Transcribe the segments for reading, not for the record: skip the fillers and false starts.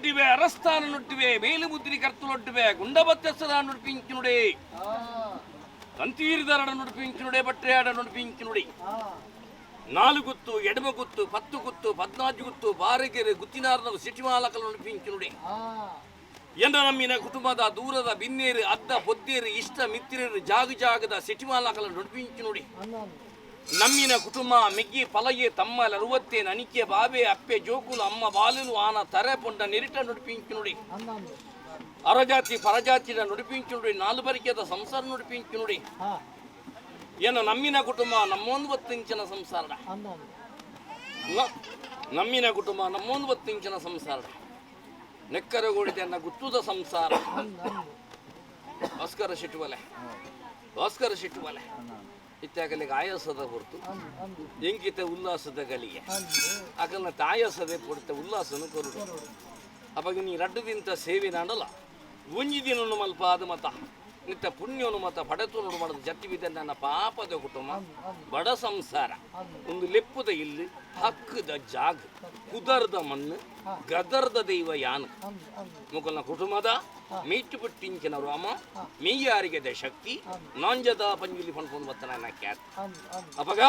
ನೊಟ್ಟಿವೆ ಅರಸ್ಥಾನ ನೊಟ್ಟಿವೆ ಮೇಲು ಮುದ್ರಿ ಕರ್ತುಲೊಟ್ಟಿವೆ ಗುಂಡಬತ್ತೆಸರ ನುಡಿಪಿಂಚುನುಡೆ ತಂತೀರಿದರ ನುಡಿಪಿಂಚುನುಡೆ ಬಟ್ಟೆಯಾಡ ನುಡಿಪಿಂಚುನುಡೆ 4 ಗುತ್ತು ಎಡಮ ಗುತ್ತು 10 ಗುತ್ತು 14 ಗುತ್ತು ಬಾರಿಗೆರೆ ಗುತ್ತಿನಾರ್ನವು ಸಿಟಿಮಾಲಕಲು ನುಡಿಪಿಂಚುನುಡೆ ಎಂದ ನಮ್ಮಿನ ಕುಟುಂಬದ ದೂರದ ಬಿನ್ನೇರು ಅದ್ದ ಪೊದ್ದೇರು ಇಷ್ಟ ಮಿತ್ತಿರರು ಜಾಗದ ಸಿಟಿಮಾಲಕಲ ನುಡಿಪಿಂಚುನುಡೆ ನಮ್ಮಿನ ಕುಟುಂಬ ಮೆಗ್ಗಿ ಪಲಗೆ ತಮ್ಮಲ 60 ನನಿಕೆ ಬಾಬೆ ಅಪ್ಪೆ ಜೋಕುಲು ಅಮ್ಮ ಬಾಲಲು ಆನ ತರೆ ಪೊಂಡ ನಿರಿಟ ನುಡಿಪಿಂಚುನುಡೆ ಅರಜಾತಿ ಪರಜಾತಿನ ನುಡಿಪಿಂಚುನುಡೆ 4 ಬರಿಕೆದ ಸಂಸಾರ ನುಡಿಪಿಂಚುನುಡೆ ಏನ ನಮ್ಮಿನ ಕುಟುಂಬ ನಮ್ಮೊಂದು 10 ಇಂಚಿನ ಸಂಸಾರ ನಮ್ಮಿನ ಕುಟುಂಬ ನಮ್ಮೊಂದು 10 ಇಂಚಿನ ಸಂಸಾರ ನೆಕ್ಕರಗೋಡಿದೆ ಅನ್ನ ಗುತ್ತುದ ಸಂಸಾರ ಭಾಸ್ಕರ ಶಿಟ್ಟುವಲೆ ಇತ್ತಾಗಲಿಗೆ ಆಯಾಸದ ಹೊರತು ಎಂಕಿತ ಉಲ್ಲಾಸದ ಗಲಿಗೆ ಆಗಲ್ಲ ಆಯಾಸದೆ ಪೊಡ್ತ ಉಲ್ಲಾಸನು ಕೊರಡು ಅವಾಗ ನೀ ರಡ್ಡದಿಂತ ಸೇವೆ ನಾಡಲ್ಲ ಒಂಜಿ ದಿನ ಮಲ್ಪ ಅದು ಮತ ನಿತ್ತ ಪುಣ್ಯನು ಮತ ಪಡೆತು ನೋಡು ಮಾಡೋದು ಜತ್ತಿವಿದೆ ನನ್ನ ಪಾಪದ ಕುಟುಂಬ ಬಡ ಸಂಸಾರ ಒಂದು ಲೆಪ್ಪದ ಇಲ್ಲಿ ಹಕ್ಕದ ಜಾಗ ಕುದರ್ದ ಮಣ್ಣು ಗದರ್ದ ದೈವ ಯಾನ ಮುಕಲ್ನ ಕುಟುಂಬದ ಮೀಟು ಬಿಟ್ಟಿಂಚಿನ ರಾಮ ಮೇಯಾರಿಗೆದ ಶಕ್ತಿ ನಾಂಜದ ಪಂಜುಲಿ ಪಣ್ಕೊಂಡು ಬತ್ತನ ಖ್ಯಾತ ಅಪಗ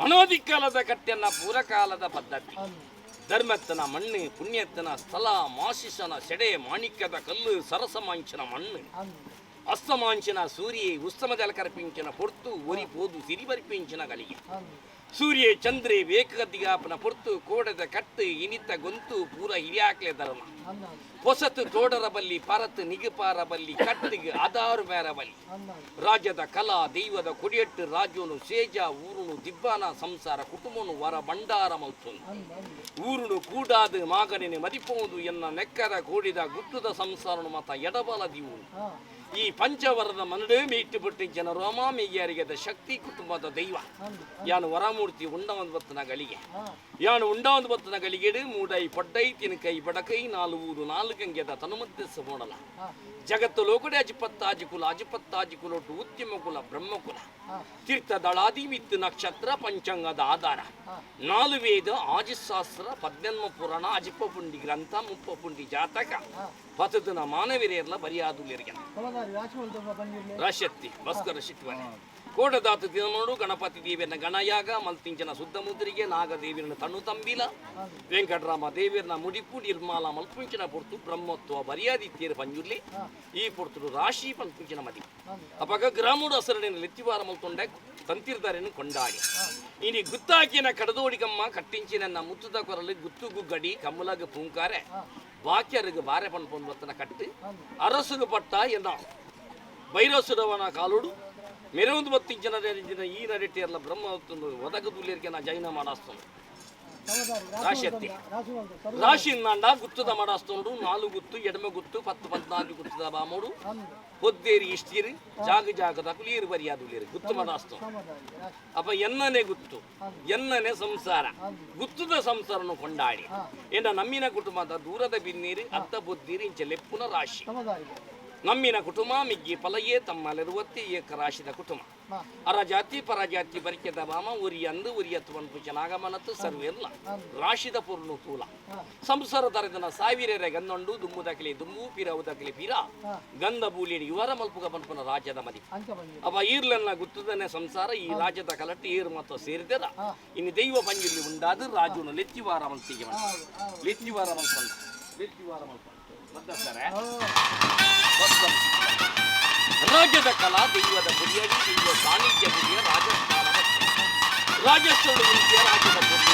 ಅನಾದಿ ಕಾಲದ ಕಟ್ಟೆಯನ್ನ ಪೂರಕಾಲದ ಪದ್ಧತಿ ಧರ್ಮತ್ತನ ಮಣ್ಣು ಪುಣ್ಯತ್ತನ ಸ್ಥಳ ಮಾಸಿಸನ ಸೆಡೆ ಮಾಣಿಕ್ಯದ ಕಲ್ಲು ಸರಸಮಾಂಚನ ಮಣ್ಣು ಅಸ್ತಮಾಂಚನ ಸೂರ್ಯ ಉಸ್ತಮ ಜಲಕರ್ಪಿಂಚನ ಪೊರ್ತು ಒರಿಪೋದು ಸಿರಿಬರ್ಪಿಂಚನ ಗಲಿಗೆ ಸೂರ್ಯ ಚಂದ್ರೆ ವೇಕಗದ್ದಿಗಾಪನ ಪೊರ್ತು ಕೋಡದ ಕಟ್ಟು ಇನಿತ ಗೊಂತು ಪೂರ ಹಿರಿಯಾಕ್ಲೆ ಧರ್ಮ ಹೊಸತು ತೋಡರ ಬಲ್ಲಿ ಪರತ್ ನಿಗಪಾರ ಬಲ್ಲಿ ಕಟ್ಟಿಗೆ ಆಧಾರು ಮೇರ ಬಲ್ಲಿ ರಾಜ್ಯದ ಕಲಾ ದೈವದ ಕೊಡಿಯಟ್ಟು ರಾಜ್ಯನು ಸೇಜ ಊರುನು ದಿಬ್ಬಾನ ಸಂಸಾರ ಕುಟುಂಬನು ವರ ಭಂಡಾರ ಮಲ್ತುನು ಊರುನು ಕೂಡಾದ ಮಾಗನಿನ ಮದಿಪೋದು ಎನ್ನ ನೆಕ್ಕರ ಕೂಡಿದ ಗುಟ್ಟುದ ಸಂಸಾರನು ಮತ ಎಡಬಲ ದಿವುನು ಈ ಪಂಚವರದ ಮನಡೇ ಮೀಟ್ಟು ಬಿಟ್ಟು ಜನ ರೋಮ ಮೇಯ್ಯಾರಿಗೆದ ಶಕ್ತಿ ಕುಟುಂಬದ ದೈವ ಯಾನು ವರಮೂರ್ತಿ ಉಂಡವಂದು ಗಳಿಗೆ ಯಾನು ಉಂಡವಂದು ಗಳಿಗೆಡು ಮೂಡೈ ಪೊಡ್ಡೈ ತಿನಕೈ ಬಡಕೈ 4 ಗಂಗೆದ ತನುಮದ್ದೆಸ ಮೋಡಲ ಜಗತ್ತು ಲೋಕಡೆ ಅಜಿಪತ್ತಾಜಿಕುಲೊಟ್ಟು ಉದ್ಯಮ ಕುಲ ಬ್ರಹ್ಮಕುಲ ತೀರ್ಥ ದಳಾದಿ ಮಿತ್ತು ನಕ್ಷತ್ರ ಪಂಚಾಂಗದ ಆಧಾರ 4 ವೇದ ಆಜಿಶಾಸ್ತ್ರ 18 ಪುರಾಣ ಅಜಿಪ ಪುಂಡಿ ಗ್ರಂಥ 30 ಪುಂಡಿ ಜಾತಕ ಪತದನ ಮಾನವೀಯರ್ಲ ಬರಿಯಾದುಲಿರಿಗೆ ರಾಶಕ್ತಿ ಭಾಸ್ಕರ ಶಿಟ್ವನೆ ಕೋಟದಾತ ದಿನಮೋಡು ಗಣಪತಿ ದೇವಿಯನ್ನ ಗಣಯಾಗ ಮಲ್ತಿಂಚನ ಶುದ್ಧ ಮುದ್ರಿಗೆ ನಾಗದೇವಿಯನ್ನ ತಣ್ಣು ತಂಬಿಲ ವೆಂಕಟರಾಮ ದೇವಿಯನ್ನ ಮುಡಿಪು ನಿರ್ಮಾಲ ಮಲ್ಪುಂಚಿನ ಪೊರ್ತು ಬ್ರಹ್ಮತ್ವ ಬರಿಯಾದಿತ್ಯರು ಪಂಜುರ್ಲಿ ಈ ಪೊರ್ತುಡು ರಾಶಿ ಪಂಪುಂಚಿನ ಮದಿ ಅಪಗ ಗ್ರಾಮುಡು ಹಸರಣಿನ ಲೆತ್ತಿವಾರ ಮಲ್ತೊಂಡೆ ತಂತಿರ್ದಾರೆನ್ನು ಕೊಂಡಾಡಿ ಇನಿ ಗುತ್ತಾಕಿನ ಕಡದೋಡಿಗಮ್ಮ ಕಟ್ಟಿಂಚಿನ ಮುತ್ತುದ ಕೊರಲಿ ಗುತ್ತು ಗುಗ್ಗಡಿ ಕಮ್ಮಲಗ ಪೂಂಕಾರೆ ವಾಕ್ಯರಿಗೆ ಬಾರೆ ಪಂಪೊಂದು ಬತ್ತನ ಕಟ್ಟಿ ಅರಸುಗು ಪಟ್ಟ ಎನ್ನ ಬೈರಸುಡವನ ಕಾಲುಡು ಮೇರೊಂದು 10 ಜನ ಈ ನರೆಟ್ಟಿಯರ್ಲ ಬ್ರಹ್ಮ ಒದಗದುಲಿಯರಿಗೆ ನಾ ಜೈನ ಮಾಡಾಸ್ತೊಂಡು ರಾಶಿ ರಾಶಿಯಿಂದ ಗುತ್ತದ ಮಾಡಾಸ್ತೊಂಡು 4 ಗುತ್ತು ಎಡಮ ಗುತ್ತು 10-14 ಗುತ್ತದ ಬಾಮೋಡು ಹೊದ್ದೇರಿ ಇಷ್ಟೀರಿ ಜಾಗದ ಕುಲಿಯರು ಬರಿಯಾದುಲಿಯರು ಗುತ್ತು ಮಾಡಾಸ್ತೊಂಡು ಅಪ್ಪ ಎನ್ನನೆ ಗುತ್ತು ಎನ್ನನೆ ಸಂಸಾರ ಗುತ್ತದ ಸಂಸಾರನು ಕೊಂಡಾಡಿ ಎನ್ನ ನಮ್ಮಿನ ಕುಟುಂಬದ ದೂರದ ಬಿನ್ನೀರಿ ಅತ್ತ ಬೊದ್ದೀರಿ ಇಂಚ ಲೆಪ್ಪುನ ರಾಶಿ ನಮ್ಮಿನ ಕುಟುಂಬ ಮಿಗ್ಗಿ ಪಲಯೇ ತಮ್ಮಲ್ಲಿರುವತ್ತೆ ಏಕರಾಶಿದ ಕುಟುಂಬ ಅರಜಾತಿ ಪರಜಾತಿ ಬರಿಕೆದ ಬಾಮ ಉರಿಯಂದು ಉರಿಯತ್ವನ್ಪು ಚೆನ್ನಾಗಮನತ್ತು ಸರ್ವೆಲ್ಲ ರಾಶಿದ ಪೂರ್ಣ ತೂಲ ಸಂಸಾರ ದರದನ ಸಾವಿರ ಗಂದೊಂಡು ದುಮ್ಮುದಕಲಿ ದುಮ್ಮು ಪಿರವುದಕಲಿ ಪಿರ ಗಂಧ ಬೂಲಿಡಿ ಇವರ ಮಲ್ಪುಗ ಪನ್ಪುನ ರಾಜ್ಯದ ಮದಿ ಅವ ಈರ್ಲನ್ನ ಗುತ್ತದನೆ ಸಂಸಾರ ಈ ರಾಜ್ಯದ ಕಲಟ್ಟು ಏರು ಮತ್ತು ಸೇರಿದದ ಇನ್ನು ದೈವ ಪಂಜಿಲಿ ಉಂಡಾದ ರಾಜುನು ಲೆತ್ತಿವಾರ ಮಲ್ತಿಗೆ ಲೆತ್ತಿವಾರ ಮಲ್ಪಂಡ ರಾಜ್ಯದ ಕಲಾ ದೈವದ ಗುರಿಯಡಿ ದೈವ ಸಾನ್ನಿಧ್ಯ ಗುರಿಯ ರಾಜಸ್ಥಾನದ ರಾಜಸ್ಥಾನ ರಾಜ್ಯದ ಪೊಟ್ಟು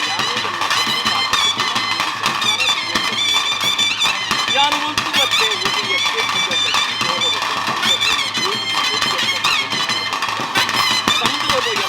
ಯಾನು ಒಂದು ಮತ್ತೆ ಉದಯಕ್ಕೆ ಸಂದ್ರೋದಯ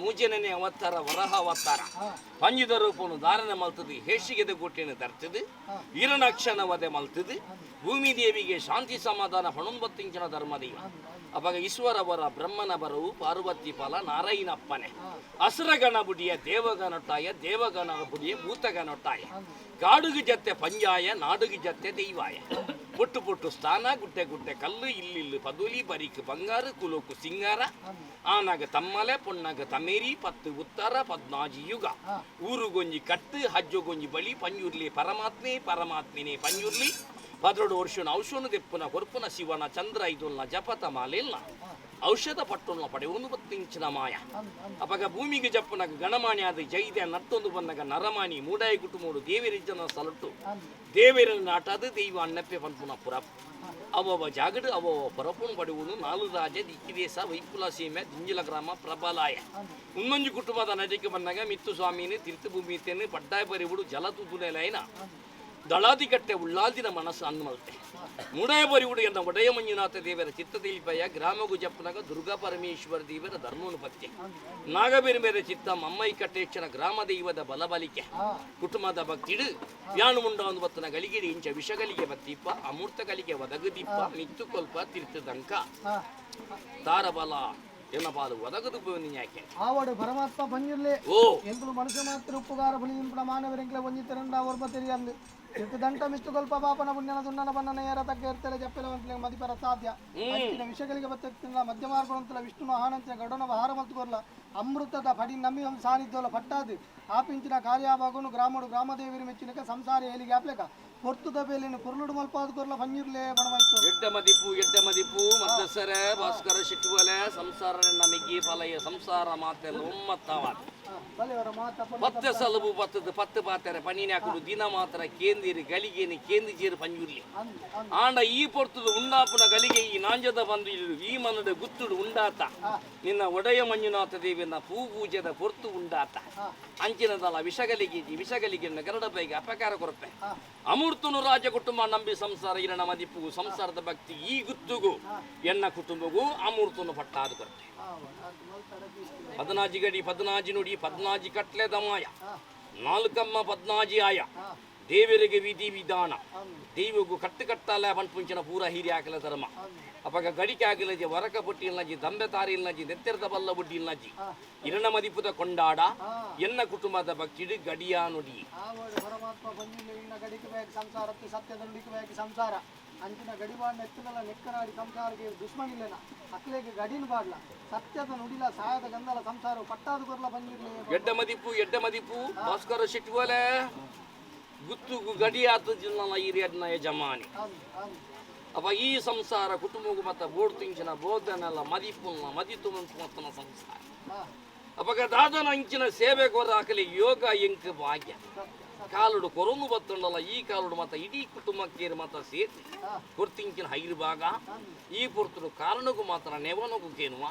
ಮೂಜನನೇ ಅವತಾರ ವರಹ ಅವತಾರ ಪಂಜಿದ ರೂಪನು ಧಾರಣೆ ಮಲ್ತದು ಹೇಸಿಗೆದ ಗುಟ್ಟಿನ ತರ್ತದು ಈರನಕ್ಷಣ ವಧೆ ಮಲ್ತದು ಭೂಮಿ ದೇವಿಗೆ ಶಾಂತಿ ಸಮಾಧಾನ ಹೊಣೊಂಬತ್ತಿಂಚಿನ ಧರ್ಮದೈವ ಅವಾಗ ಈಶ್ವರವರ ಬ್ರಹ್ಮನ ಬರವು ಪಾರ್ವತಿ ಫಲ ನಾರಾಯಣಪ್ಪನೆ ಹಸುರಗಣ ಬುಡಿಯ ದೇವಗನೊಟ್ಟಾಯ ದೇವಗಣ ಬುಡಿಯ ಭೂತಗನೊಟ್ಟಾಯ ಕಾಡುಗಿ ಜತ್ತೆ ಪಂಜಾಯ ನಾಡುಗಿ ಜತ್ತೆ ದೈವಾಯ ಪುಟ್ಟು ಪುಟ್ಟು ಸ್ಥಾನ ಗುಡ್ಡೆ ಗುಡ್ಡೆ ಕಲ್ಲು ಇಲ್ಲಿಲ್ಲು ಪದುಲಿ ಬರಿಕ್ ಬಂಗಾರ ಕುಲೋಕು ಸಿಂಗಾರ ಆನಾಗ ತಮ್ಮಲೆ ಪೊಣ್ಣಾಗ ತಮೇರಿ ಪತ್ತು ಉತ್ತರ ಪದ್ನಾಜಿ ಯುಗ ಊರುಗೊಂಜಿ ಕಟ್ಟು ಹಜ್ಜುಗೊಂಜಿ ಬಳಿ ಪಂಜುರ್ಲಿ ಪರಮಾತ್ಮೆ ಪರಮಾತ್ಮಿನೇ ಪಂಜುರ್ಲಿ 12 ವರ್ಷನ ಔಷಧ ದೆಪ್ಪುನ ಹೊರ್ಪುನ ಶಿವನ ಚಂದ್ರ ಐದುಲ್ನ ಜಪತ ಮಾಲೆಲ್ಲ ಔಷಧ ಪಟ್ಟುಲ್ನ ಪಡೆ 1 ಇಂಚಿನ ಮಾಯ ಅಪಗ ಭೂಮಿಗೆ ಜಪ್ಪನಾಗ ಗಣಮಾಣಿ ಆದ ಜೈದ್ಯ ನಟ್ಟೊಂದು ಬಂದಾಗ ನರಮಾಣಿ ಮೂಡಾಯಿ ಕುಟುಂಬಡು ದೇವರಿಜನ ಸಲಟು ದೇವರ ನಾಟದ ದೈವ ಅಣ್ಣಪ್ಪೆ ಪಂಪುನ ಪುರ ಅವವ ಜಾಗಡು ಅವವ ಪರಪುನ ಪಡೆಯುವುದು 4 ರಾಜ ದಿಕ್ಕಿದೇಶ ವೈಪುಲ ಸೀಮೆ ದಿಂಜಿಲ ಗ್ರಾಮ ಪ್ರಬಲಾಯ ಉನ್ನೊಂಜು ಕುಟುಂಬದ ನದಿಗೆ ಬಂದಾಗ ಮಿತ್ತು ಸ್ವಾಮಿನೇ ತೀರ್ಥಭೂಮಿ ಇತ್ತೇನೆ ಪಡ್ಡಾಯ ಪರಿಬಿಡು ಜಲತುದುಲೆಲೈನ ದಳಾದಿಗಟ್ಟೆ ಉಳ್ಳಾದಿನ ಮನಸ್ಸು ಅನ್ನಮಲ್ತೆ ಮೂಡಾಯ ಬರಿವುಡು ಎನ್ನ ಒಡೆಯ ಮಂಜುನಾಥ ದೇವರ ಚಿತ್ತದಿಲ್ಪಯ ಗ್ರಾಮ ಗುಜಪ್ಪನಾಗ ದುರ್ಗಾ ಪರಮೇಶ್ವರ ದೇವರ ಧರ್ಮೋನುಪತ್ತಿ ನಾಗಬೇರೆ ಮೇರೆ ಚಿತ್ತ ಮಮ್ಮೈ ಕಟ್ಟೇಕ್ಷಣ ಗ್ರಾಮ ದೈವದ ಬಲಬಲಿಕೆ ಕುಟುಂಬದ ಭಕ್ತಿಡು ಯಾನು ಮುಂಡ ಒಂದು ಬತ್ತನ ಗಳಿಗಿಡಿ ಇಂಚ ವಿಷಗಳಿಗೆ ಬತ್ತಿಪ್ಪ ಅಮೂರ್ತ ಗಳಿಗೆ ಒದಗದಿಪ್ಪ ಮಿತ್ತು ಕೊಲ್ಪ ತೀರ್ಥದಂಕ ತಾರಬಲ ಎನ್ನ ಪಾಲು ಒದಗದು ಯಾಕೆ ಆವಡು ಪರಮಾತ್ಮ ಬಂದಿರ್ಲಿ ಓ ಎಂತಲು ಮನುಷ್ಯ ಮಾತ್ರ ಉಪ್ಪುಗಾರ ಬಲಿ ನಿಂಪುಡ ಮಾನವರೆಂಕ್ಲೆ ಒಂಜಿತರಂಡ ವರ್ಬ ತೆರಿಯಂದು ದಂಟ ಮಿತ್ತು ಸ್ವಲ್ಪ ಪಾಪನ ಪುಣ್ಯನ ದುಂಡನ ಬಣ್ಣನ ಏರ ತಕ್ಕ ಇರ್ತಲೆ ಜಪ್ಪೆಲವಂತಲೆ ಮದಿಪರ ಸಾಧ್ಯ ಅಂಚಿನ ವಿಷಯಗಳಿಗೆ ಬತ್ತಿನ ಮಧ್ಯ ಮಾರ್ಗವಂತಲ ವಿಷ್ಣುನ ಆನಂತರ ಗಡನವ ಹಾರ ಮತ್ತು ಕೊರ್ಲ ಅಮೃತದ ಪಡಿ ನಮ್ಮಿ ಒಂದು ಸಾನಿಧ್ಯವಲ್ಲ ಪಟ್ಟಾದು ಆಪಿಂಚಿನ ಕಾರ್ಯಭಾಗನು ಗ್ರಾಮಡು ಗ್ರಾಮದೇವಿನ ಮೆಚ್ಚಿನಕ ಸಂಸಾರ ಏಲಿಗೆ ಆಪ್ಲೇಕ ಹೊರ್ತುದ ಬೇಲಿನ ಕುರುಳುಡು ಮಲ್ಪಾದ ಕೊರ್ಲ ಪಂಜಿರ್ಲೆ ಬಣವಾಯ್ತು ಎಡ್ಡ ಮದಿಪು ಮದ್ದಸರ ಭಾಸ್ಕರ ಶಿಟ್ಟುವಲೆ ಸಂಸಾರ ನಮಗೆ ಫಲಯ ಸಂಸಾರ ಮಾತೆ ಒಮ್ಮತ್ತವಾದ ಪತ್ತೆ ಸಲಬು ಪತ್ತದ ಪತ್ತು ಪಾತ್ರೆ ಪನೀನಿ ಹಾಕಲು ದಿನ ಮಾತ್ರ ಕೇಂದಿರಿ ಗಲಿಗೇನಿ ಕೇಂದಿಜೀರು ಪಂಜುರ್ಲಿ ಆಂಡ ಈ ಪೊರ್ತದ ಉಂಡಾಪುನ ಗಲಿಗೆ ಈ ನಾಂಜದ ಬಂದು ಈ ಮನದ ಗುತ್ತುಡು ಉಂಡಾತ ನಿನ್ನ ಒಡೆಯ ಮಂಜುನಾಥ ದೇವಿನ ಪೂಜೆದ ಪೊರ್ತು ಉಂಡಾತ ಅಂಚಿನದಲ್ಲ ವಿಷಗಲಿಗೆ ಗರಡ ಬೈಗೆ ಅಪಕಾರ ಕೊರತೆ ಅಮೂರ್ತನು ರಾಜ ಕುಟುಂಬ ನಂಬಿ ಸಂಸಾರ ಇರಣ ಮದಿಪ್ಪು ಸಂಸಾರದ ಭಕ್ತಿ ಈ ಗುತ್ತುಗೂ ಎನ್ನ ಕುಟುಂಬಗೂ ಅಮೂರ್ತನು ಪಟ್ಟಾದ ಕೊರತೆ 14 ಗಡಿ 14 ನುಡಿ 14 ಕಟ್ಲೆ ದಮಾಯ 4 14 ಆಯ ದೇವರಿಗೆ ವಿಧಿ ವಿಧಾನ ದೈವಗೂ ಕಟ್ಟಲ್ಲ ಪಂಪುಂಚಿನ ಪೂರ ಹಿರಿ ಹಾಕಲ ಧರ್ಮ ಅಪಗ ಗಡಿಕೆ ಆಗಿಲ್ಲಜಿ ವರಕ ಪುಟ್ಟಿ ಇಲ್ಲಜಿ ದಂಬೆ ತಾರಿ ಇಲ್ಲಜಿ ನೆತ್ತೆರದ ಬಲ್ಲ ಬುಡ್ಡಿ ಇಲ್ಲಜಿ ಇರಣ ಮದಿಪುದ ಕೊಂಡಾಡ ಎನ್ನ ಕುಟುಂಬದ ಭಕ್ತಿಡು ಗಡಿಯಾ ನುಡಿ ಸಂಸಾರ ಅಂಚಿನ ಗಡಿಬಾಡ್ ನೆತ್ತನಲ್ಲ ನೆಕ್ಕರಾಡಿ ಸಂಸಾರಕ್ಕೆ ದುಶ್ಮನ್ ಇಲ್ಲೇನ ಅಕ್ಲೆಗೆ ಗಡಿನ ಬಾಡ್ಲ ಸತ್ಯದ ನುಡಿಲ ಸಾಯದ ಗಂಧಲ ಸಂಸಾರ ಪಟ್ಟಾದ ಕೊರ್ಲ ಬಂದಿರ್ಲಿ ಎಡ್ಡ ಮದಿಪು ಭಾಸ್ಕರ ಶಿಟ್ಟುವಲೆ ಗುತ್ತುಗು ಗಡಿ ಆತ ಜಿಲ್ಲ ಹಿರಿಯಡ್ನ ಯಜಮಾನಿ ಅಪ್ಪ ಈ ಸಂಸಾರ ಕುಟುಂಬಗೂ ಮತ್ತೆ ಬೋರ್ಡ್ ತಿಂಚಿನ ಬೋಧನೆಲ್ಲ ಮದಿಪುಲ್ನ ಮದಿತು ಮತ್ತನ ಸಂಸಾರ ಅಪ್ಪಗ ದಾದನ ಅಂಚಿನ ಸೇವೆ ಕೊರ ಹಾಕಲಿ ಯೋಗ ಎಂಕ ಭಾಗ್ಯ ಕಾಲುಡು ಕೊರೊಂದು ಬತ್ತುಂಡಲ್ಲ ಈ ಕಾಲುಡು ಮತ್ತ ಇಡೀ ಕುಟುಂಬಕ್ಕೆ ಮತ್ತ ಸೇರಿ ಕೊರ್ತಿಂಚಿನ ಹೈರು ಭಾಗ ಈ ಪುರ್ತರು ಕಾರಣಗೂ ಮಾತ್ರ ನೆವನಗೂ ಕೇನುವ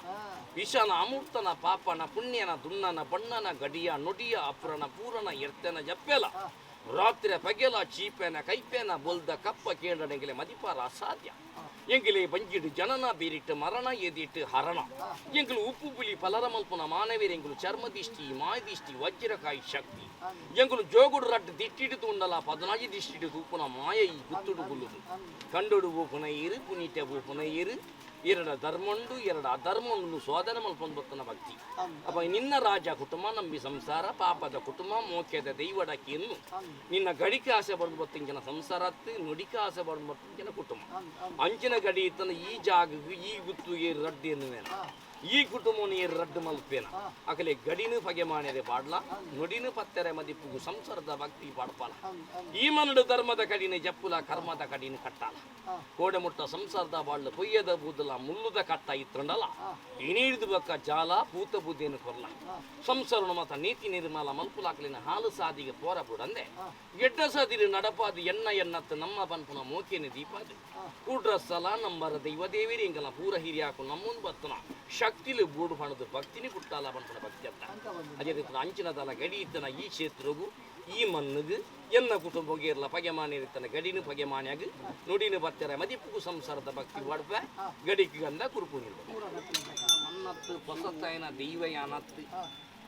ವಿಷನ ಅಮೂರ್ತನ ಪಾಪನ ಪುಣ್ಯನ ದುನ್ನನ ಬಣ್ಣನ ಗಡಿಯ ನುಡಿಯ ಅಪ್ರನ ಪೂರನ ಎರ್ತನ ಜಪ್ಪೆಲ ರಾತ್ರಿ ಪಗೆಲ ಚೀಪೆನ ಕೈಪೆನ ಬೊಲ್ದ ಕಪ್ಪ ಕೇಳಡೆಗೆಲೆ ಮದಿಪಾರ ಅಸಾಧ್ಯ ಎಂಗಿಲೆ ಬಂಜಿಡು ಜನನ ಬೀರಿಟ್ಟು ಮರಣ ಎದಿಟ್ಟು ಹರಣ ಎಂಗಿಲು ಉಪ್ಪು ಪುಲಿ ಫಲರ ಮಲ್ಪುನ ಮಾನವೀರ ಎಂಗಿಲು ಚರ್ಮದಿಷ್ಟಿ ಮಾಯದಿಷ್ಟಿ ವಜ್ರಕಾಯಿ ಶಕ್ತಿ ಎಂಗಿಲು ಜೋಗುಡು ರಡ್ಡು ದಿಟ್ಟಿಡು ಉಂಡಲ 14 ದಿಷ್ಟಿಡು ತೂಪುನ ಮಾಯ ಈ ಗುತ್ತುಡು ಗುಲ್ಲುದು ಕಂಡುಡು ಪುನ ಏರು ಪುನೀಟ ಪುನ ಏರು ಎರಡು ಧರ್ಮಂಡು ಎರಡು ಅಧರ್ಮವನ್ನು ಸೋದರ ಮಲ್ಪೊಂದು ಬತ್ತನ ಭಕ್ತಿ ಅಪ್ಪ ನಿನ್ನ ರಾಜ ಕುಟುಂಬ ನಂಬಿ ಸಂಸಾರ ಪಾಪದ ಕುಟುಂಬ ಮೋಕ್ಯದ ದೈವಡಕ್ಕಿಯನ್ನು ನಿನ್ನ ಗಡಿಕೆ ಆಸೆ ಬಡ್ದು ಬತ್ತಿಂಚಿನ ಸಂಸಾರತ್ತು ನುಡಿಕೆ ಆಸೆ ಬಡ್ದು ಬತ್ತಿಂಚಿನ ಕುಟುಂಬ ಅಂಚಿನ ಗಡಿ ಇತ್ತನ ಈ ಜಾಗಗೂ ಈ ಗುತ್ತು ಏರು ರಡ್ಡು ಎನ್ನುವೇನ ಈ ಕುಟುಂಬವನ್ನು ಏರು ರಡ್ಡು ಮಲ್ಪೇನ ಅಕಲೆ ಗಡಿನು ಪಗೆ ಮಾಡಿದೆ ಪಾಡ್ಲ ನುಡಿನು ಪತ್ತೆರೆ ಮದಿಪ್ಪುಗು ಸಂಸಾರದ ಭಕ್ತಿ ಪಾಡ್ಪಾಲ ಈ ಮನಡು ಧರ್ಮದ ಕಡಿನ ಜಪ್ಪುಲ ಕರ್ಮದ ಕಡಿನ ಕಟ್ಟಾಲ ಕೋಡೆ ಮುಟ್ಟ ಸಂಸಾರದ ಬಾಳ್ಲ ಕೊಯ್ಯದ ಬೂದಲ ಮುಲ್ಲುದ ಕಟ್ಟ ಇತ್ತಂಡಲ್ಲ ಇಣಿಡಿದು ಬಕ್ಕ ಜಾಲ ಪೂತ ಬುದ್ಧಿಯನ್ನು ಕೊರ್ಲ ಸಂಸಾರನು ಮತ ನೀತಿ ನಿರ್ಮಲ ಮಲ್ಪುಲಾಕಲಿನ ಹಾಲು ಸಾದಿಗೆ ಪೋರ ಬುಡಂದೆ ಗೆಡ್ಡ ಸಾದಿರು ನಡಪಾದಿ ಎನ್ನತ್ತು ನಮ್ಮ ಪನ್ಪುನ ಮೋಕಿನ ದೀಪಾದಿ ಕೂಡ್ರ ಸಲ ನಂಬರ ದೈವ ದೇವಿರಿ ಎಂಗಲ ಪೂರ ಹಿರಿಯಾಕು ನಮ್ಮೊಂದು ಬತ್ತನ ಶಕ್ತಿಲಿ ಬೂಡು ಹಣದು ಭಕ್ತಿನಿ ಕುಟ್ಟಾಲ ಪನ್ಪುನ ಭಕ್ತಿ ಅಂತ ಅದೇ ರೀತಿ ಅಂಚಿನದಲ್ಲ ಗಡಿ ಇತ್ತನ ಈ ಕ್ಷೇತ್ರಗೂ ಈ ಮನ್ನಿಗೆ ಎನ್ನ ಕುಟುಂಬಗೆ ಇರಲ್ಲ ಪಗೆಮಾನಿ ಇರ್ತಾನೆ ಗಡಿನ ಪಗೆಮಾನ್ಯಾಗ ನುಡಿನ ಬತ್ತರ ಮದಿಪ್ಪು ಸಂಸಾರದ ಭಕ್ತಿ ಒಡಪ ಗಡಿಗೆ ಗಂಧ ಕುರುಪು ನನ್ನತ್ತು ಹೊಸತ್ತಾಯನ ದೈವಯಾನತ್ತು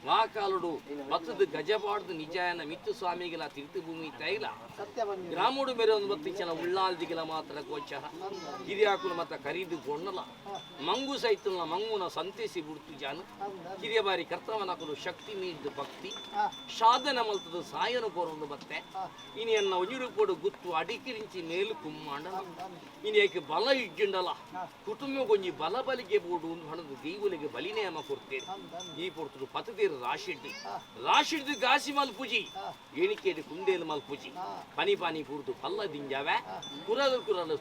ವಾಕಾಲುಡು ಬತ್ತದ ಗಜಪಾಡ್ದು ನಿಜಾಯನ ಮಿತ್ತು ಸ್ವಾಮಿಗಳ ತೀರ್ಥಭೂಮಿ ತೈಲ ಗ್ರಾಮೋಡು ಮೇರೆ ಒಂದು ಬತ್ತು ಜನ ಉಳ್ಳಾಲ್ದಿಗಳ ಮಾತ್ರ ಗೋಚರ ಕಿರಿಯಾಕುಲು ಮತ್ತ ಖರೀದು ಗೊಂಡಲ ಮಂಗು ಸೈತನ ಮಂಗುನ ಸಂತೇಸಿ ಬಿಡ್ತು ಜಾನ ಕಿರಿಯ ಬಾರಿ ಕರ್ತವನಕಲು ಶಕ್ತಿ ಮೀದ್ದು ಭಕ್ತಿ ಸಾಧನ ಮಲ್ತದ ಸಾಯನು ಕೋರೊಂದು ಬತ್ತೆ ಇನಿಯನ್ನ ಉಜಿರು ಕೊಡು ಗುತ್ತು ಅಡಿಕಿರಿಂಚಿ ಮೇಲು ಕುಮ್ಮಾಂಡ ಇನಿಯಕ್ಕೆ ಬಲ ಇಜ್ಜುಂಡಲ ಕುಟುಂಬ ಕೊಂಜಿ ಬಲ ಬಲಿಗೆ ಬೋಡು ಹಣದು ದೈವಲಿಗೆ ಬಲಿನೇಮ ಕೊಡ್ತೇನೆ ಈ ಪೊರ್ತರು ಪತದೇ ರಾಶಿಡ್ದು ಗಾಸಿ ಮಲ್ಪುಜಿ ಎಣಿಕೆಡು ಕುಂಡೇಲು ಮಲ್ಪುಜಿ ಪನಿ ಪಾನಿ ಪೂರ್ದು ಪಲ್ಲ ದಿಂಜಾವೆ ಕುರಲು